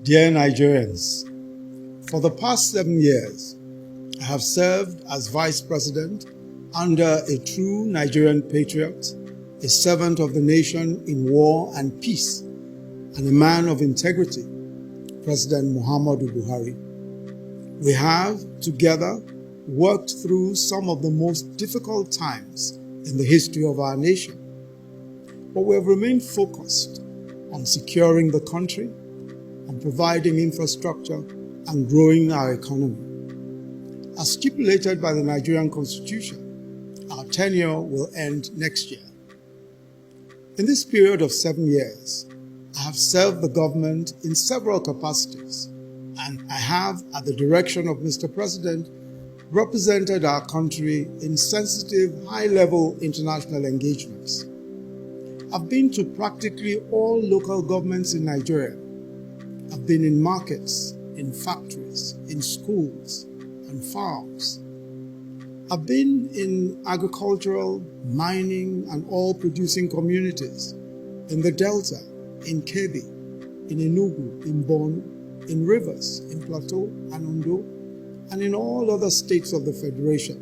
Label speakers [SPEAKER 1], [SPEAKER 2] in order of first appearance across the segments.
[SPEAKER 1] Dear Nigerians, for the past 7 years, I have served as Vice President under a true Nigerian patriot, a servant of the nation in war and peace, and a man of integrity, President Muhammadu Buhari. We have, together, worked through some of the most difficult times in the history of our nation, but we have remained focused on securing the country, on providing infrastructure, and growing our economy. As stipulated by the Nigerian Constitution, our tenure will end next year. In this period of 7 years, I have served the government in several capacities, and I have, at the direction of Mr. President, represented our country in sensitive, high-level international engagements. I've been to practically all local governments in Nigeria. I've been in markets, in factories, in schools, and farms. I've been in agricultural, mining, and oil-producing communities, in the Delta, in Kebbi, in Enugu, in Borno, in Rivers, in Plateau and Ondo, and in all other states of the Federation,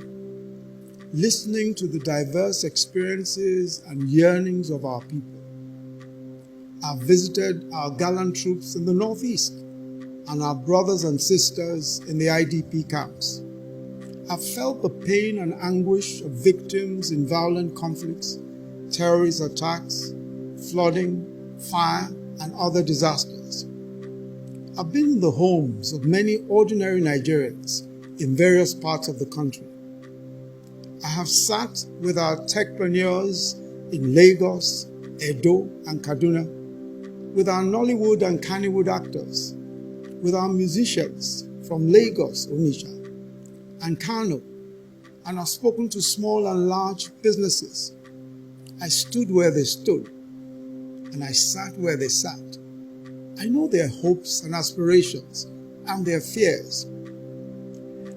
[SPEAKER 1] listening to the diverse experiences and yearnings of our people. I've visited our gallant troops in the Northeast and our brothers and sisters in the IDP camps. I've felt the pain and anguish of victims in violent conflicts, terrorist attacks, flooding, fire, and other disasters. I've been in the homes of many ordinary Nigerians in various parts of the country. I have sat with our techpreneurs in Lagos, Edo, and Kaduna, with our Nollywood and Kannywood actors, with our musicians from Lagos, Onitsha, and Kano, and I've spoken to small and large businesses. I stood where they stood, and I sat where they sat. I know their hopes and aspirations and their fears.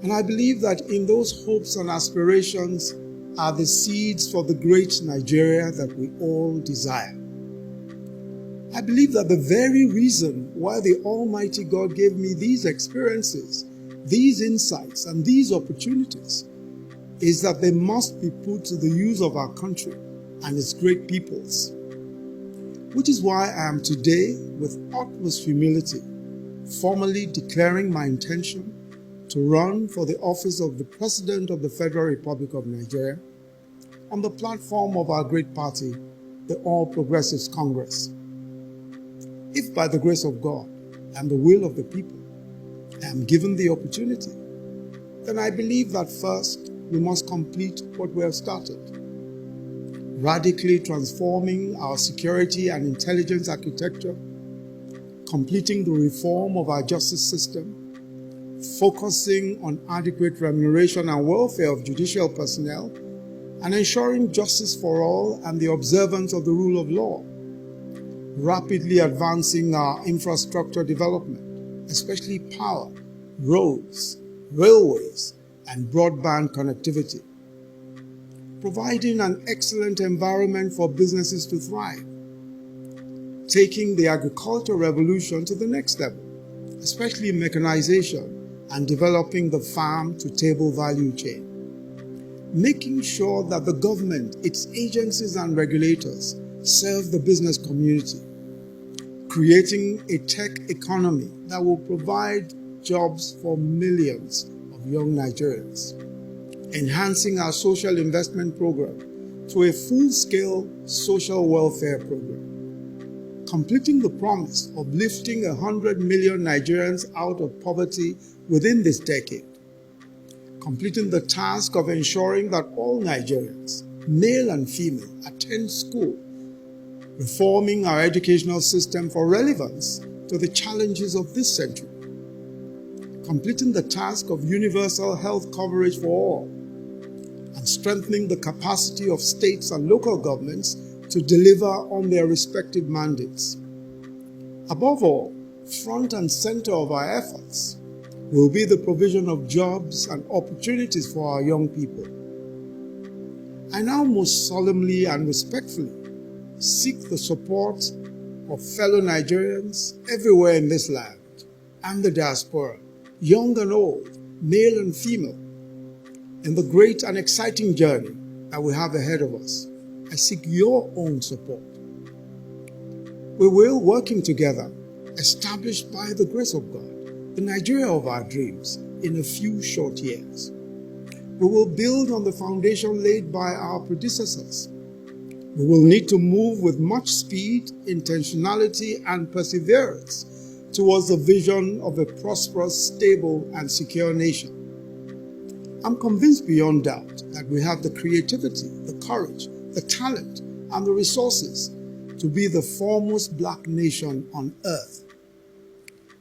[SPEAKER 1] And I believe that in those hopes and aspirations are the seeds for the great Nigeria that we all desire. I believe that the very reason why the Almighty God gave me these experiences, these insights, and these opportunities is that they must be put to the use of our country and its great peoples. Which is why I am today, with utmost humility, formally declaring my intention to run for the office of the President of the Federal Republic of Nigeria on the platform of our great party, the All Progressives Congress. If by the grace of God and the will of the people, I am given the opportunity, then I believe that first we must complete what we have started. Radically transforming our security and intelligence architecture, completing the reform of our justice system, focusing on adequate remuneration and welfare of judicial personnel, and ensuring justice for all and the observance of the rule of law, rapidly advancing our infrastructure development, especially power, roads, railways, and broadband connectivity, providing an excellent environment for businesses to thrive, taking the agricultural revolution to the next level, especially mechanization and developing the farm-to-table value chain, making sure that the government, its agencies and regulators serve the business community, creating a tech economy that will provide jobs for millions of young Nigerians, enhancing our social investment program to a full-scale social welfare program, completing the promise of lifting 100 million Nigerians out of poverty within this decade, completing the task of ensuring that all Nigerians, male and female, attend school, reforming our educational system for relevance to the challenges of this century, completing the task of universal health coverage for all, and strengthening the capacity of states and local governments to deliver on their respective mandates. Above all, front and center of our efforts will be the provision of jobs and opportunities for our young people. I now most solemnly and respectfully seek the support of fellow Nigerians everywhere in this land and the diaspora, young and old, male and female, in the great and exciting journey that we have ahead of us. I seek your own support. We will, working together, establish by the grace of God the Nigeria of our dreams in a few short years. We will build on the foundation laid by our predecessors. We will need to move with much speed, intentionality, and perseverance towards the vision of a prosperous, stable, and secure nation. I'm convinced beyond doubt that we have the creativity, the courage, the talent, and the resources to be the foremost black nation on earth.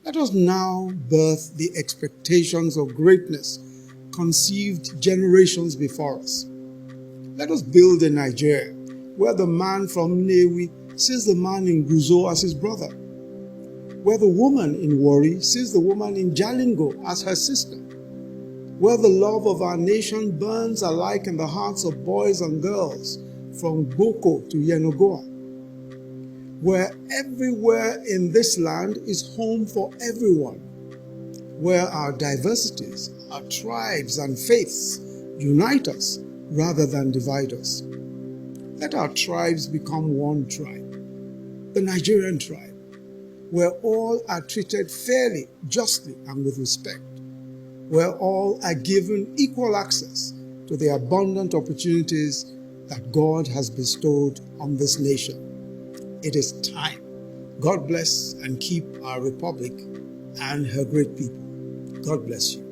[SPEAKER 1] Let us now birth the expectations of greatness conceived generations before us. Let us build a Nigeria where the man from Nnewi sees the man in Guzo as his brother, where the woman in Warri sees the woman in Jalingo as her sister, where the love of our nation burns alike in the hearts of boys and girls from Boko to Yenagoa, where everywhere in this land is home for everyone, where our diversities, our tribes and faiths unite us rather than divide us. Let our tribes become one tribe, the Nigerian tribe, where all are treated fairly, justly, and with respect, where all are given equal access to the abundant opportunities that God has bestowed on this nation. It is time. God bless and keep our republic and her great people. God bless you.